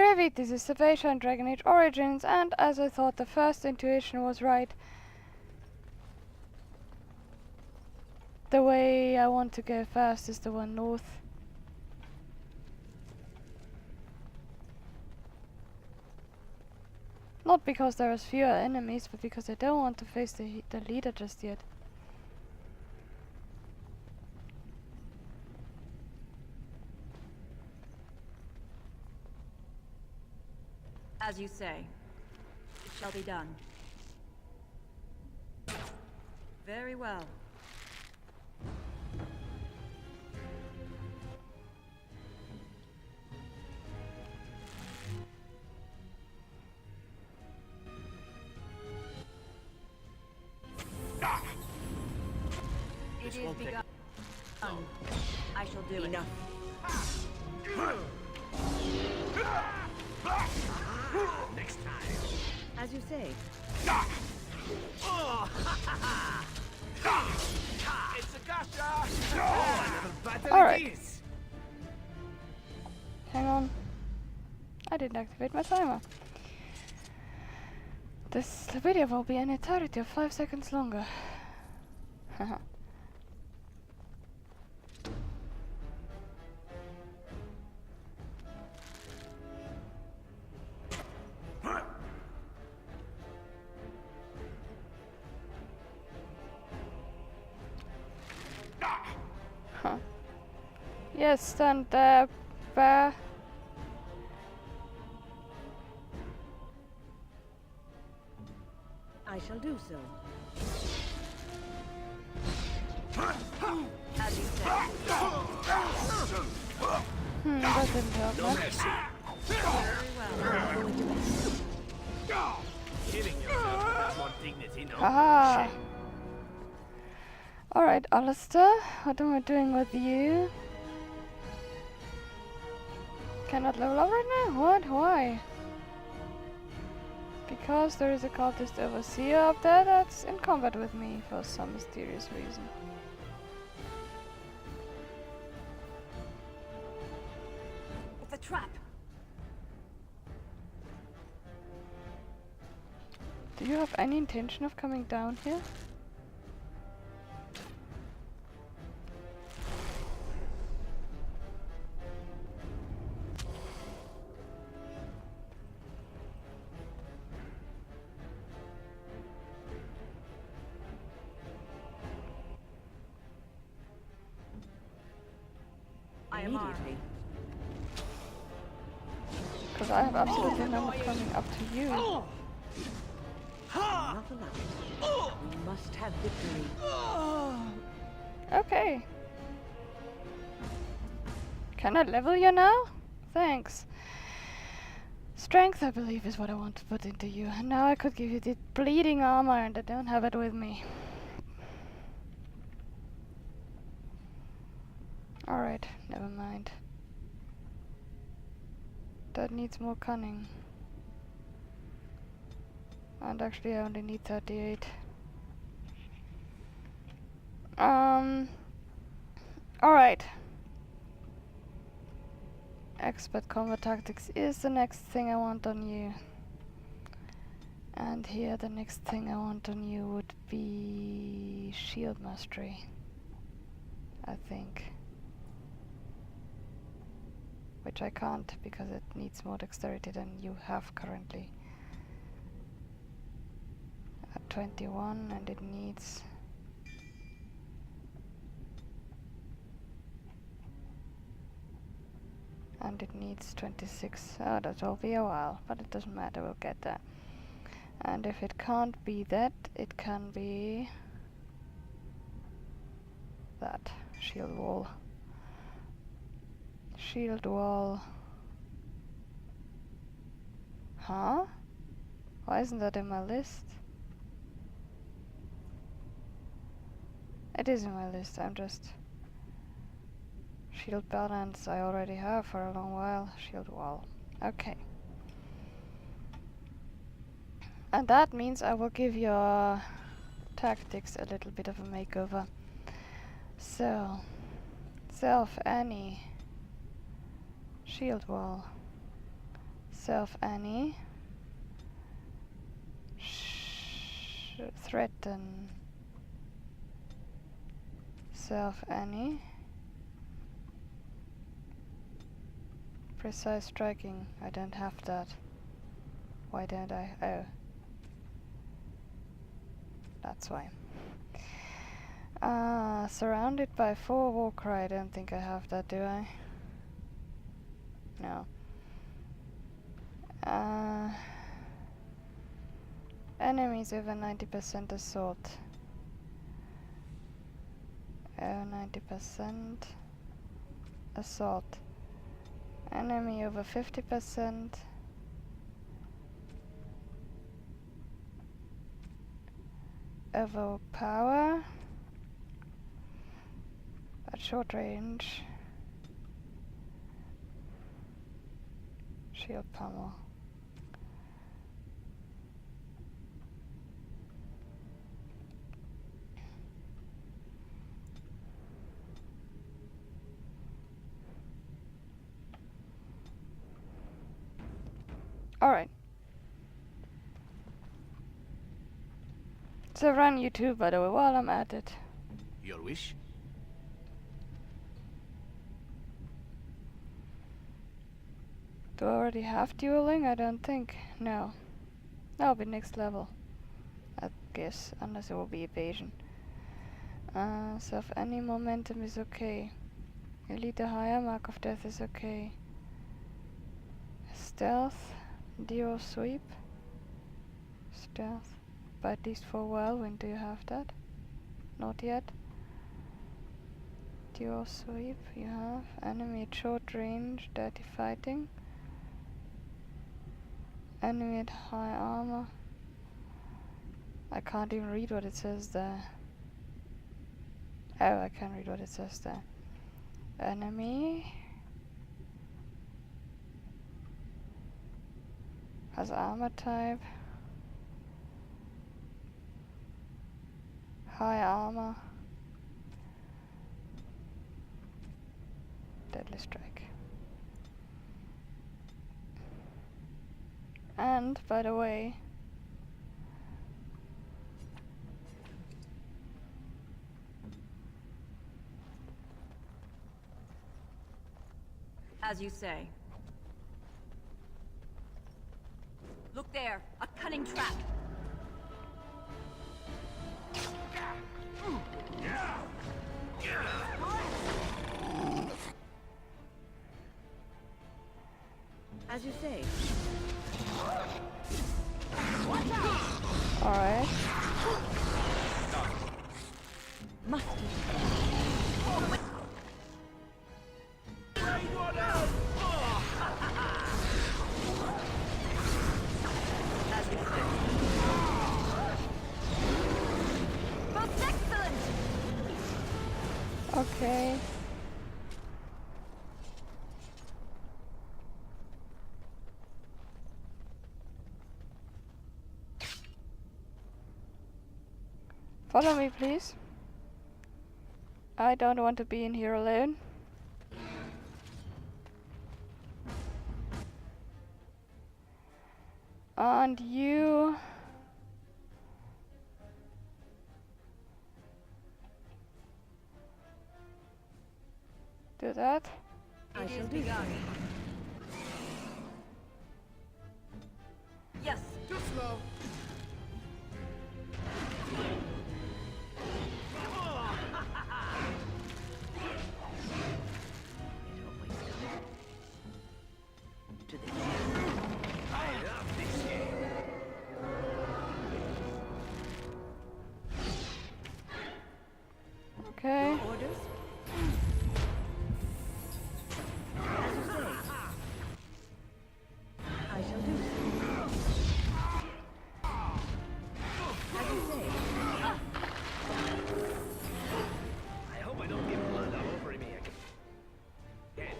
Grevit, this is Savation and Dragon Age Origins, and as I thought the first intuition was right, the way I want to go first is the one north. Not because there are fewer enemies, but because I don't want to face the leader just yet. As you say, it shall be done. Very well. It is begun. I shall do enough. Next time. As you say. It's a gotcha! Alright. Hang on. I didn't activate my timer. This video will be an eternity of 5 seconds longer. Haha. Yes, stand there, bear. I shall do so. As you say. That didn't help much. Very well. Killing yourself without more dignity, no? Haha. Shame. Alright, Alistair, what am I doing with you? Cannot level up right now? What? Why? Because there is a cultist overseer up there that's in combat with me for some mysterious reason. It's a trap. Do you have any intention of coming down here? I am armed. Because I have absolutely no coming up to you. Not allowed. We must have victory. Okay. Can I level you now? Thanks. Strength, I believe, is what I want to put into you. And now I could give you the bleeding armor and I don't have it with me. Alright, never mind. That needs more cunning. And actually I only need 38. Alright. Expert combat tactics is the next thing I want on you. And here the next thing I want on you would be shield mastery, I think. Which I can't because it needs more dexterity than you have currently. At 21 and it needs... And it needs 26. Oh, that will be a while, but it doesn't matter, we'll get that. And if it can't be that, it can be... that. Shield wall. Shield wall. Huh? Why isn't that in my list? It is in my list, I'm just... Shield balance I already have for a long while. Shield wall. Okay. And that means I will give your tactics a little bit of a makeover. So, self Annie. Shield wall. Self any. Threaten. Self any. Precise striking. I don't have that. Why don't I? Oh. That's why. Surrounded by 4 Warcry. I don't think I have that, do I? No. Enemies over 90% assault. Oh, 90% assault. Enemy over 50%. Overpower. At short range. Shield pummel. Alright. So run YouTube, by the way, while I'm at it. Your wish? Do I already have dueling? I don't think. No. That'll be next level. I guess. Unless it will be evasion. So if any momentum is okay. Elite higher, mark of death is okay. Stealth. Dual sweep. Stealth. But at least for whirlwind, do you have that? Not yet. Dual sweep, you have. Enemy at short range, dirty fighting. Enemy at high armor. I can't even read what it says there. Oh, I can read what it says there. Enemy has armor type. High armor. Deadly strike. And, by the way, As you say. Look there, a cunning trap. As you say. alright. Must be. As you say. Most excellent. Okay. Follow me, please. I don't want to be in here alone. And you... do that. I shall do. Yes. Too slow. To the I love this game. Okay. orders. As you say. I shall do so. As you say. I hope I don't get blood all over me again.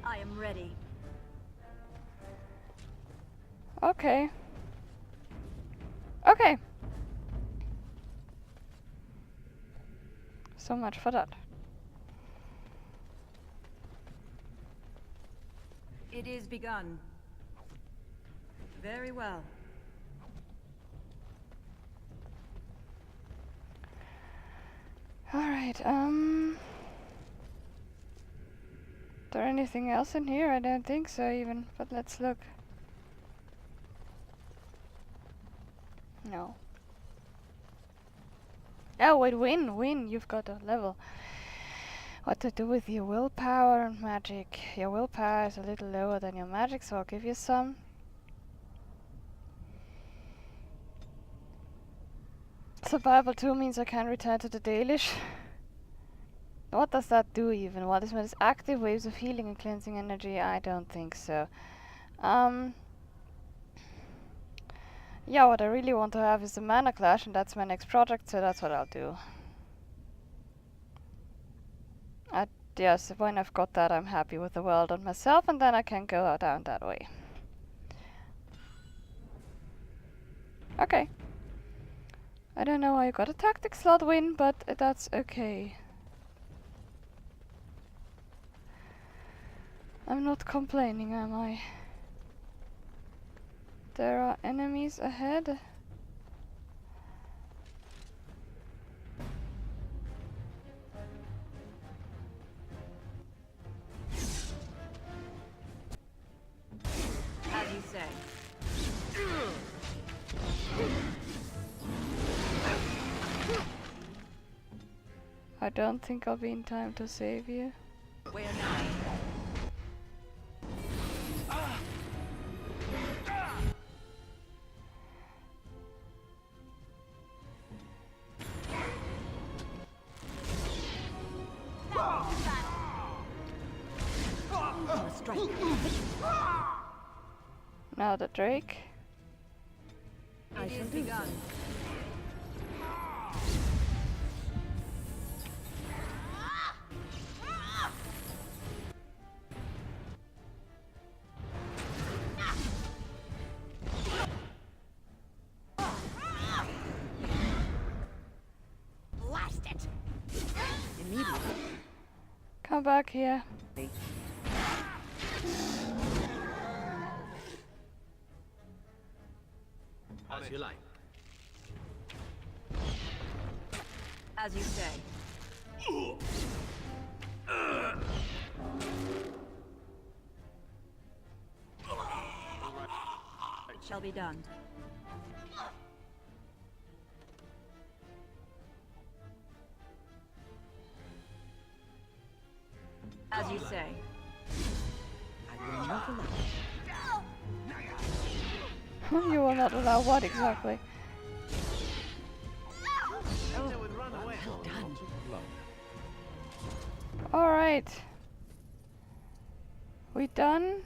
I am ready. Okay. Okay. So much for that. It is begun. Very well. Alright, Is there anything else in here? I don't think so even, but let's look. No. Oh wait, win, you've got a level. What to do with your willpower and magic. Your willpower is a little lower than your magic, so I'll give you some. Survival 2 means I can return to the Dalish. What does that do even? What is with its active waves of healing and cleansing energy? I don't think so. Yeah, what I really want to have is a mana clash, and that's my next project, so that's what I'll do. Yes, when I've got that, I'm happy with the world and myself, and then I can go down that way. Okay. I don't know how you got a tactic slot win, but that's okay. I'm not complaining, am I? There are enemies ahead. As you say. I don't think I'll be in time to save you. Where now? Now the Drake. It is begun. Blast it! Immediately. Come back here. As you like. As you say. It shall be done. As you say. I will not allow. You will not allow what exactly? Alright. We done?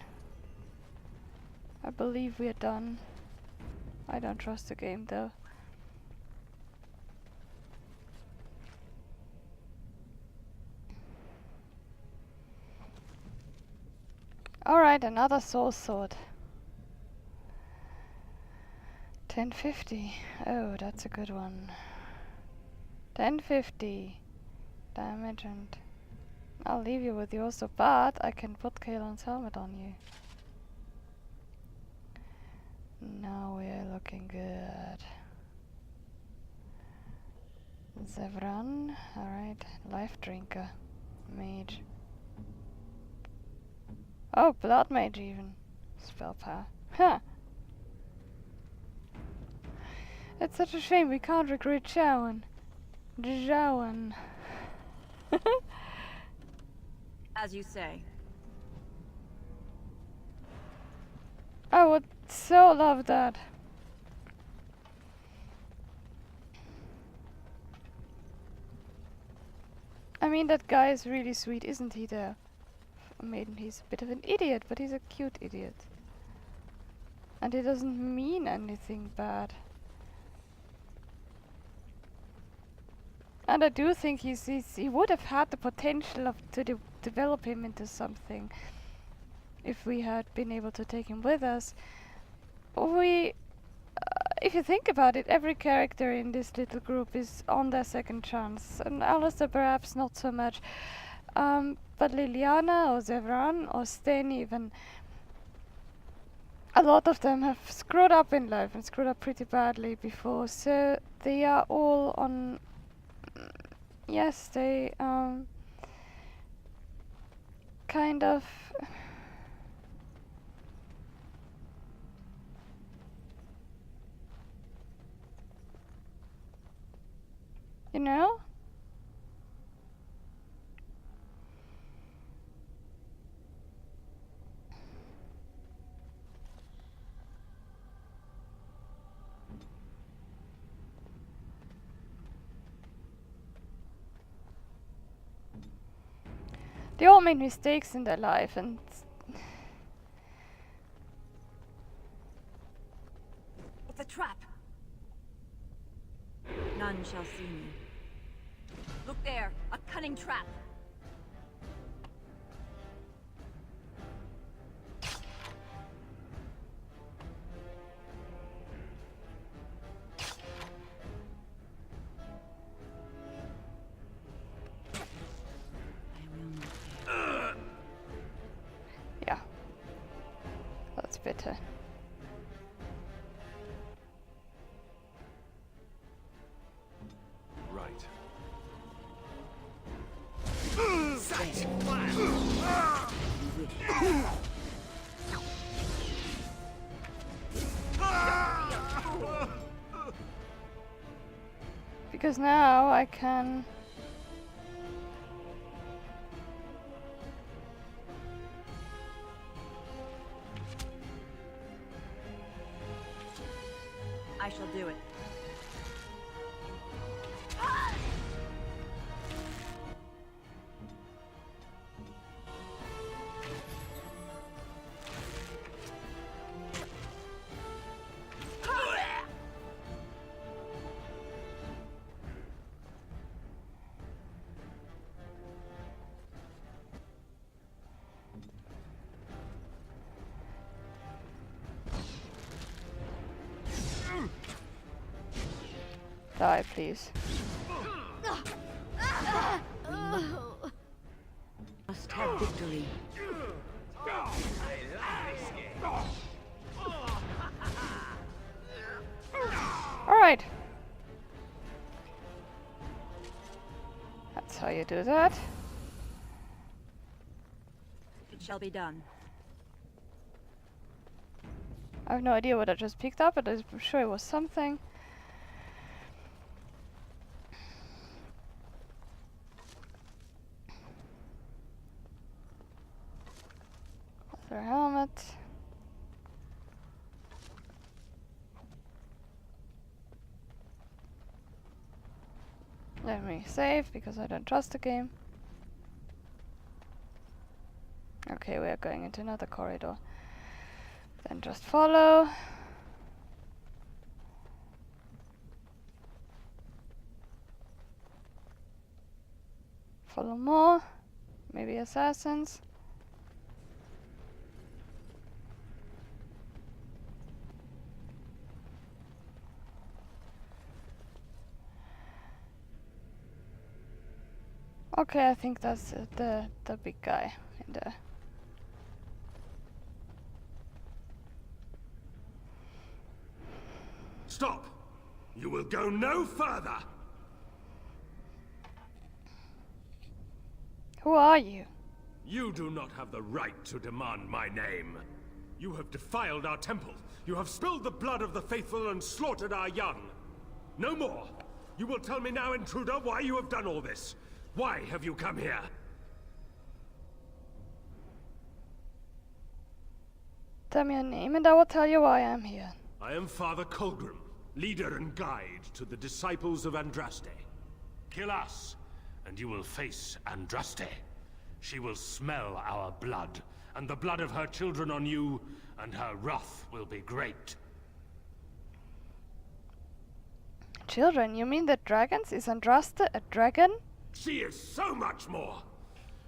I believe we are done. I don't trust the game though. Alright, another soul sword. 1050. Oh, that's a good one. 1050 damage, and I'll leave you with yours, so but I can put Kaelin's helmet on you. Now we're looking good. Zevran, alright. Life drinker. Mage. Oh, blood mage even. Spell power. Huh! It's such a shame we can't recruit Jowan. Jowan. As you say. I would so love that. I mean, that guy is really sweet, isn't he, though? Maiden, he's a bit of an idiot, but he's a cute idiot. And he doesn't mean anything bad. And I do think he would have had the potential to develop him into something if we had been able to take him with us. If you think about it, every character in this little group is on their second chance, and Alistair perhaps not so much. But Liliana or Zevran or Sten even, a lot of them have screwed up in life and screwed up pretty badly before, so they are all on. Yes, they kind of. You know? They all made mistakes in their life, and It's a trap. None shall see me. Look there, a cunning trap. yeah, that's better. Right. Because now I can. I shall do it. Die, please. Must have victory. Alright. That's how you do that. It shall be done. I have no idea what I just picked up, but I'm sure it was something. Their helmet. Let me save because I don't trust the game. Okay, we are going into another corridor. Then just follow. Follow more. Maybe assassins. Okay, I think that's the big guy in there. Stop! You will go no further! Who are you? You do not have the right to demand my name. You have defiled our temple. You have spilled the blood of the faithful and slaughtered our young. No more! You will tell me now, intruder, why you have done all this. Why have you come here? Tell me your name and I will tell you why I'm here. I am Father Kolgrim, leader and guide to the disciples of Andraste. Kill us, and you will face Andraste. She will smell our blood, and the blood of her children on you, and her wrath will be great. Children? You mean the dragons? Is Andraste a dragon? She is so much more!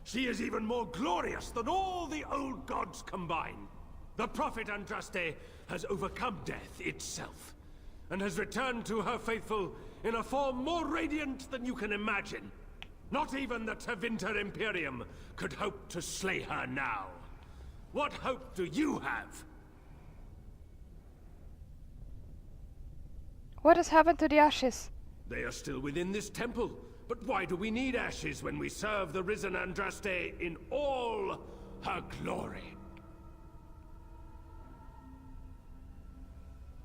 She is even more glorious than all the old gods combined. The prophet Andraste has overcome death itself, and has returned to her faithful in a form more radiant than you can imagine. Not even the Tevinter Imperium could hope to slay her now. What hope do you have? What has happened to the ashes? They are still within this temple. But why do we need ashes when we serve the risen Andraste in all her glory?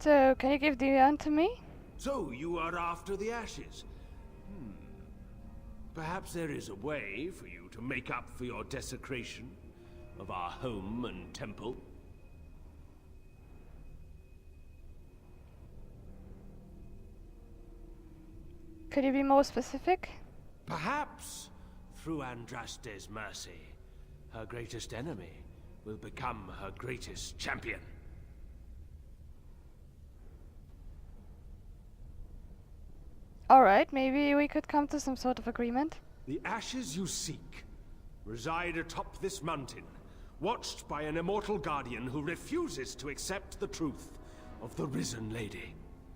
So, can you give the urn to me? So, you are after the ashes? Perhaps there is a way for you to make up for your desecration of our home and temple? Could you be more specific? Perhaps, through Andraste's mercy, her greatest enemy will become her greatest champion. Alright, maybe we could come to some sort of agreement. The ashes you seek reside atop this mountain, watched by an immortal guardian who refuses to accept the truth of the risen lady.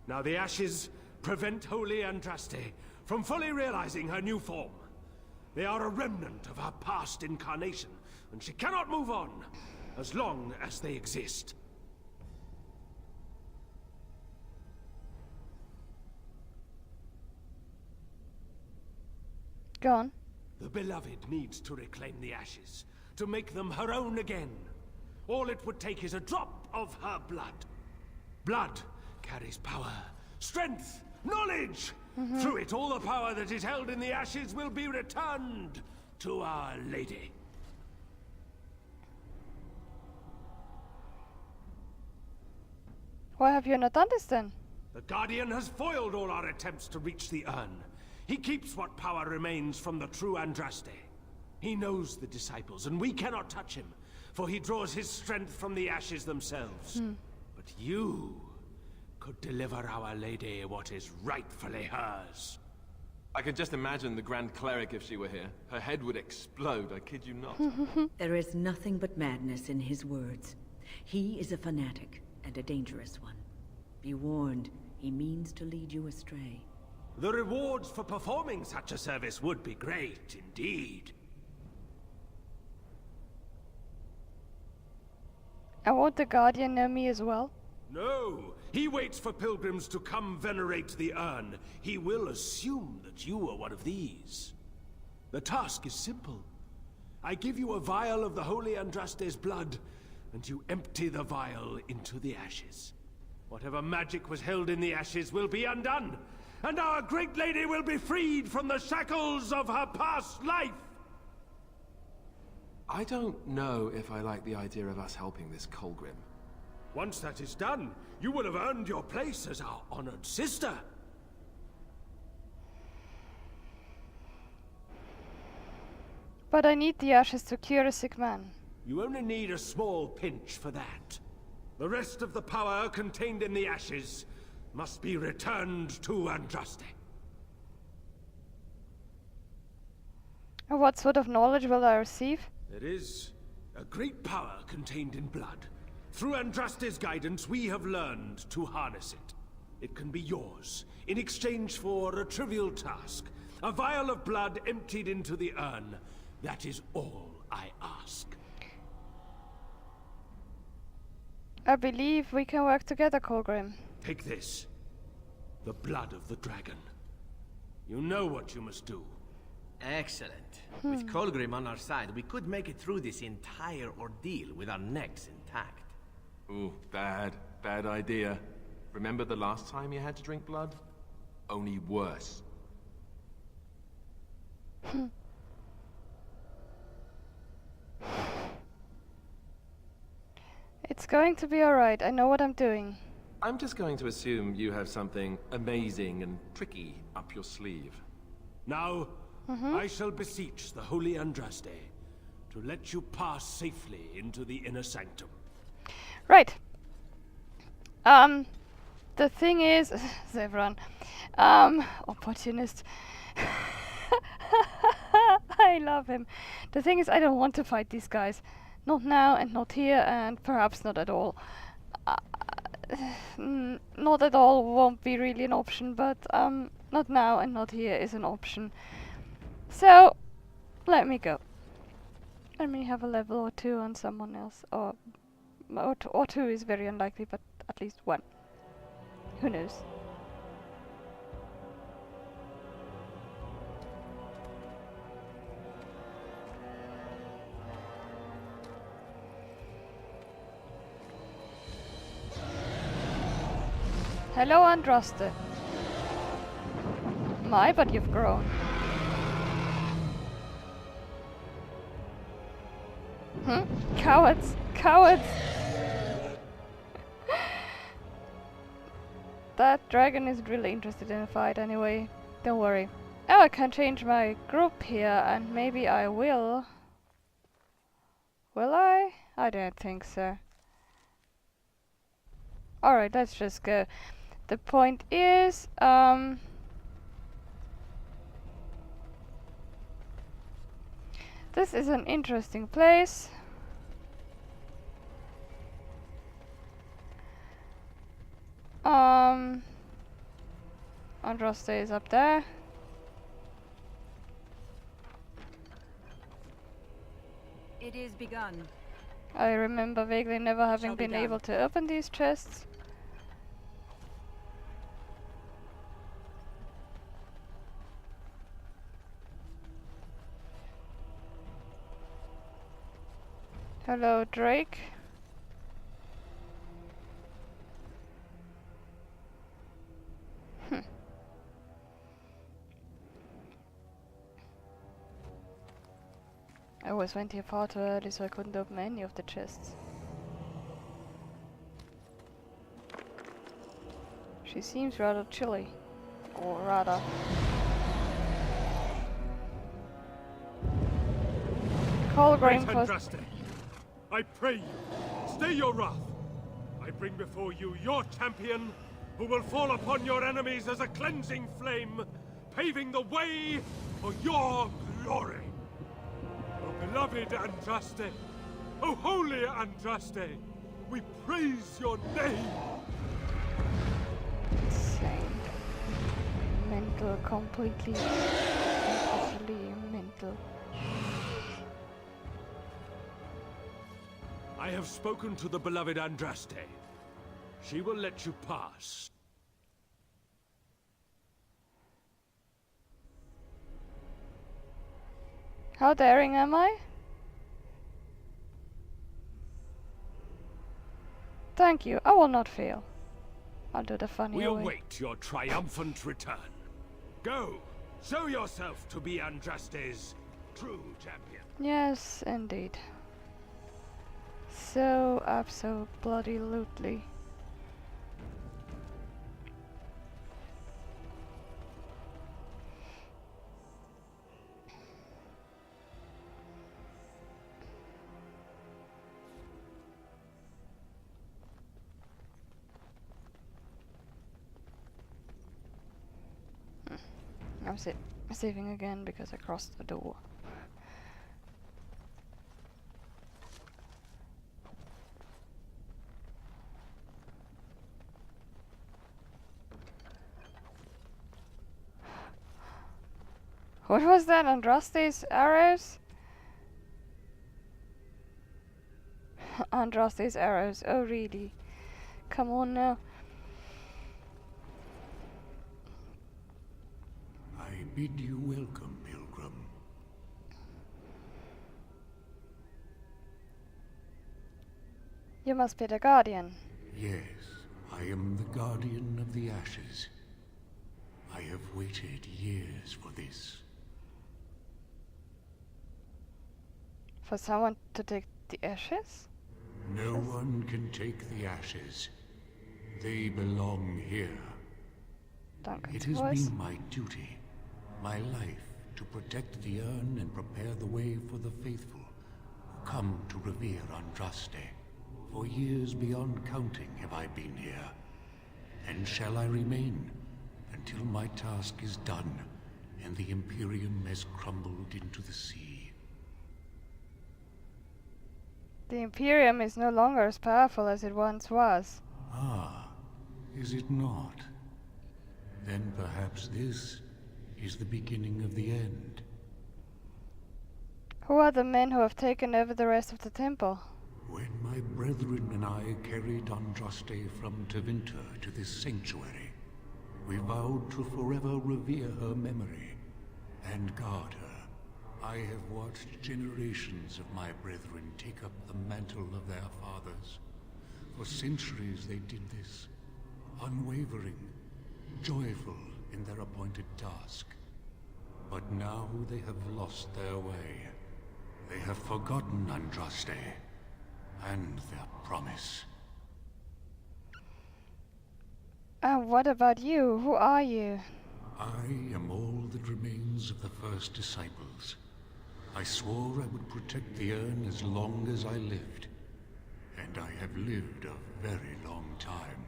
Now the ashes prevent Holy Andraste from fully realizing her new form. They are a remnant of her past incarnation, and she cannot move on as long as they exist. Go on. The beloved needs to reclaim the ashes, to make them her own again. All it would take is a drop of her blood. Blood carries power, strength, knowledge! Through it, all the power that is held in the ashes will be returned to Our Lady. Why have you not done this then? The Guardian has foiled all our attempts to reach the urn. He keeps what power remains from the true Andraste. He knows the disciples, and we cannot touch him, for he draws his strength from the ashes themselves. But you could deliver Our Lady what is rightfully hers. I could just imagine the Grand Cleric if she were here. Her head would explode, I kid you not. There is nothing but madness in his words. He is a fanatic, and a dangerous one. Be warned, he means to lead you astray. The rewards for performing such a service would be great indeed. And won't the Guardian know me as well? No, he waits for pilgrims to come venerate the urn. He will assume that you are one of these. The task is simple. I give you a vial of the Holy Andraste's blood, and you empty the vial into the ashes. Whatever magic was held in the ashes will be undone, and our great lady will be freed from the shackles of her past life! I don't know if I like the idea of us helping this Kolgrim. Once that is done, you will have earned your place as our honored sister. But I need the ashes to cure a sick man. You only need a small pinch for that. The rest of the power contained in the ashes must be returned to Andraste. And what sort of knowledge will I receive? There is a great power contained in blood. Through Andraste's guidance, we have learned to harness it. It can be yours, in exchange for a trivial task. A vial of blood emptied into the urn. That is all I ask. I believe we can work together, Kolgrim. Take this. The blood of the dragon. You know what you must do. Excellent. With Kolgrim on our side, we could make it through this entire ordeal with our necks intact. Ooh, bad idea. Remember the last time you had to drink blood? Only worse. It's going to be alright. I know what I'm doing. I'm just going to assume you have something amazing and tricky up your sleeve. Now, I shall beseech the Holy Andraste to let you pass safely into the inner sanctum. Right. The thing is, Zevran, opportunist. I love him. The thing is, I don't want to fight these guys. Not now, and not here, and perhaps not at all. Not at all won't be really an option, but not now and not here is an option. So, let me go. Let me have a level or two on someone else, or two is very unlikely, but at least one. Who knows? Hello, Andraste. My, but you've grown. Cowards! Cowards! That dragon isn't really interested in a fight anyway. Don't worry. Oh, I can change my group here, and maybe I will. Will I? I don't think so. Alright, let's just go. The point is, this is an interesting place. Andraste is up there. It is begun. I remember vaguely never having Shall be been done. able to open these chests. Hello, Drake. I always went here far too early, so I couldn't open any of the chests. She seems rather chilly. Or rather... Kolgrim Great was... Andraste, I pray you, stay your wrath. I bring before you your champion, who will fall upon your enemies as a cleansing flame, paving the way for your glory. O beloved Andraste, O holy Andraste, we praise your name. Insane. Mental, completely... utterly mental. I have spoken to the beloved Andraste. She will let you pass. How daring am I? Thank you, I will not fail. I'll do the funny We way. await your triumphant return. Go, show yourself to be Andraste's true champion. Yes, indeed. So absolutely. I'm saving again because I crossed the door. What was that? Andraste's arrows? Andraste's arrows. Oh really? Come on now. I bid you welcome, Pilgrim. You must be the guardian. Yes, I am the Guardian of the Ashes. I have waited years for this. For someone to take the ashes? No one can take the ashes. They belong here. Duncan's It has voice. been my duty, my life, to protect the urn and prepare the way for the faithful who come to revere Andraste. For years beyond counting have I been here, and shall I remain until my task is done and the Imperium has crumbled into the sea. The Imperium is no longer as powerful as it once was. Ah, is it not? Then perhaps this is the beginning of the end. Who are the men who have taken over the rest of the temple? When my brethren and I carried Andraste from Tevinter to this sanctuary, we vowed to forever revere her memory and guard her. I have watched generations of my brethren take up the mantle of their fathers. For centuries they did this. unwavering, joyful in their appointed task. But now they have lost their way. They have forgotten Andraste and their promise. What about you? Who are you? I am all that remains of the first disciples. I swore I would protect the urn as long as I lived. And I have lived a very long time.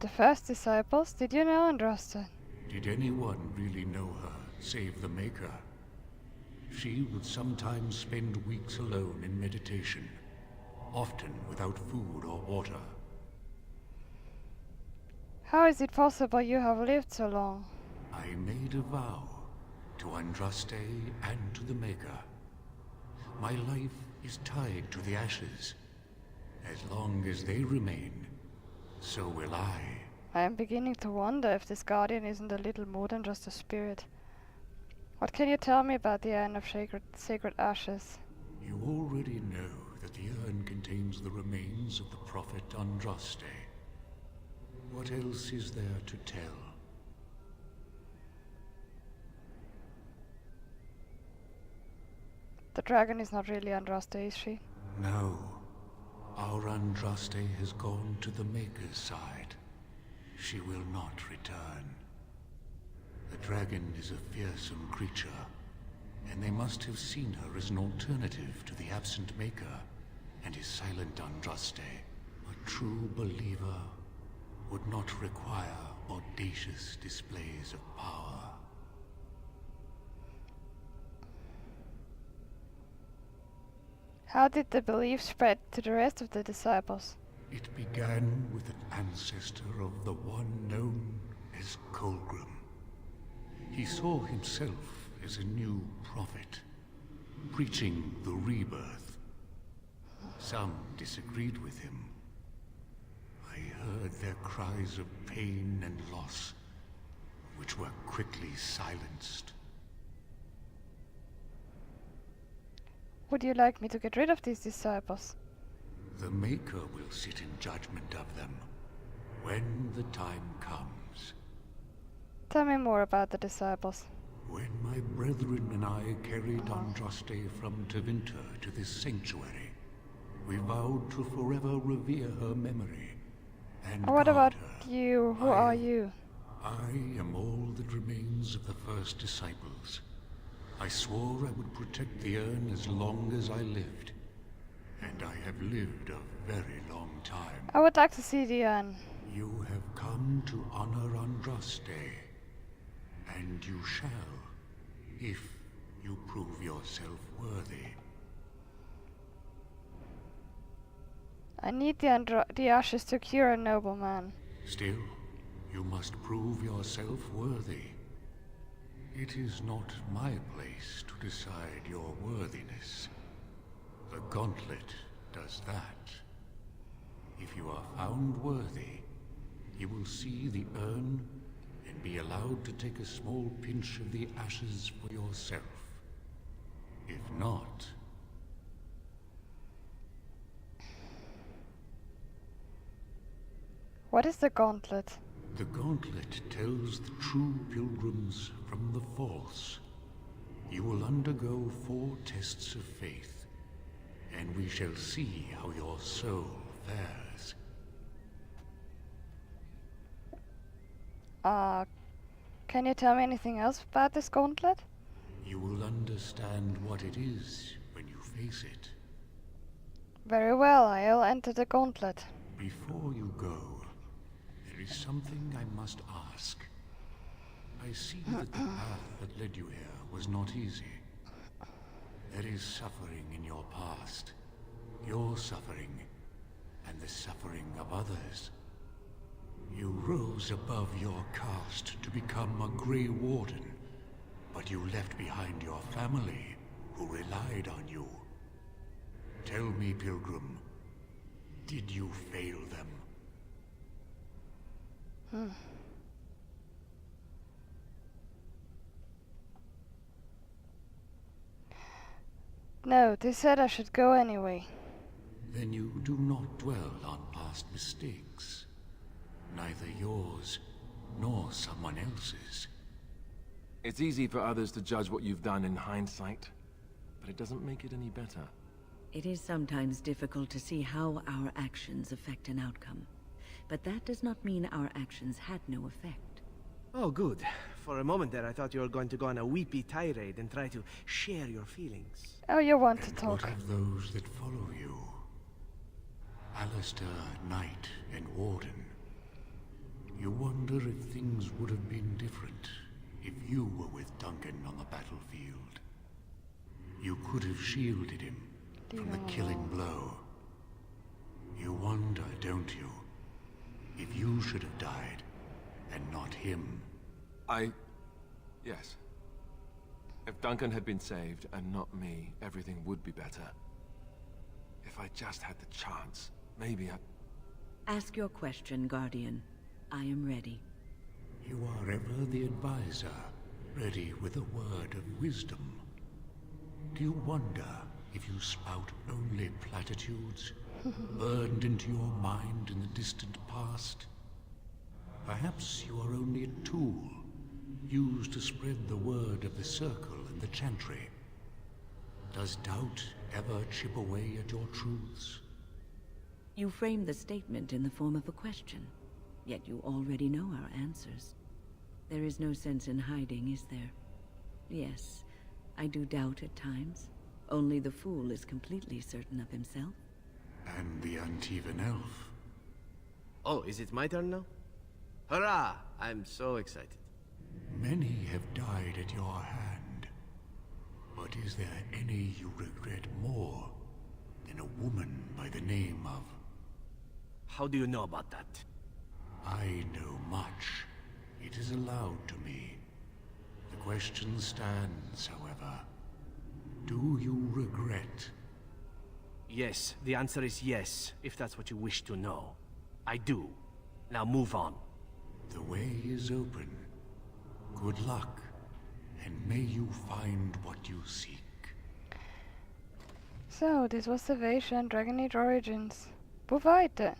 The first disciples? Did you know Andraste? Did anyone really know her, save the Maker? She would sometimes spend weeks alone in meditation, often without food or water. How is it possible you have lived so long? I made a vow to Andraste and to the Maker. My life is tied to the ashes. As long as they remain, so will I. I am beginning to wonder if this guardian isn't a little more than just a spirit. What can you tell me about the urn of sacred ashes? You already know that the urn contains the remains of the prophet Andraste. What else is there to tell? The dragon is not really Andraste, is she? No. Our Andraste has gone to the Maker's side. She will not return. The dragon is a fearsome creature, and they must have seen her as an alternative to the absent Maker and his silent Andraste. A true believer would not require audacious displays of power. How did the belief spread to the rest of the disciples? It began with an ancestor of the one known as Kolgrim. He saw himself as a new prophet, preaching the rebirth. Some disagreed with him. I heard their cries of pain and loss, which were quickly silenced. Would you like me to get rid of these disciples? The Maker will sit in judgment of them when the time comes. Tell me more about the disciples. When my brethren and I carried Andraste from Tevinter to this sanctuary, we vowed to forever revere her memory and What guard about her. you? Who are you? I am all that remains of the first disciples. I swore I would protect the urn as long as I lived. And I have lived a very long time. I would like to see the urn. You have come to honor Andraste. And you shall, if you prove yourself worthy. I need the ashes to cure a nobleman. Still, you must prove yourself worthy. It is not my place to decide your worthiness. The gauntlet does that. If you are found worthy, you will see the urn and be allowed to take a small pinch of the ashes for yourself. If not... What is the gauntlet? The gauntlet tells the true pilgrims from the false. You will undergo 4 tests of faith, and we shall see how your soul fares. Can you tell me anything else about this gauntlet? You will understand what it is when you face it. Very well, I'll enter the gauntlet. Before you go, there is something I must ask. I see that the path that led you here was not easy. There is suffering in your past. Your suffering, and the suffering of others. You rose above your caste to become a Grey Warden, but you left behind your family, who relied on you. Tell me, Pilgrim, did you fail them? No, they said I should go anyway. Then you do not dwell on past mistakes. neither yours nor someone else's. It's easy for others to judge what you've done in hindsight, but it doesn't make it any better. It is sometimes difficult to see how our actions affect an outcome. But that does not mean our actions had no effect. Oh, good. For a moment there, I thought you were going to go on a weepy tirade and try to share your feelings. Oh, you want to And talk. what of those that follow you? Alistair, Knight, and Warden. You wonder if things would have been different if you were with Duncan on the battlefield. You could have shielded him from the killing blow. You wonder, don't you, if you should have died and not him? Yes. If Duncan had been saved and not me, everything would be better. If I just had the chance, maybe I... Ask your question, Guardian. I am ready. You are ever the advisor, ready with a word of wisdom. Do you wonder if you spout only platitudes, burned into your mind in the distant past? Perhaps you are only a tool, used to spread the word of the Circle and the Chantry. Does doubt ever chip away at your truths? You framed the statement in the form of a question, yet you already know our answers. There is no sense in hiding, is there? Yes, I do doubt at times. Only the fool is completely certain of himself. And the Antivan elf? Oh, is it my turn now? Hurrah! I'm so excited. Many have died at your hand. But is there any you regret more than a woman by the name of... How do you know about that? I know much. It is allowed to me. The question stands, however. Do you regret? Yes, the answer is yes, if that's what you wish to know. I do. Now move on. The way is open. Good luck, and may you find what you seek. So, this was the Invasion Dragon Age Origins. Wo weiter?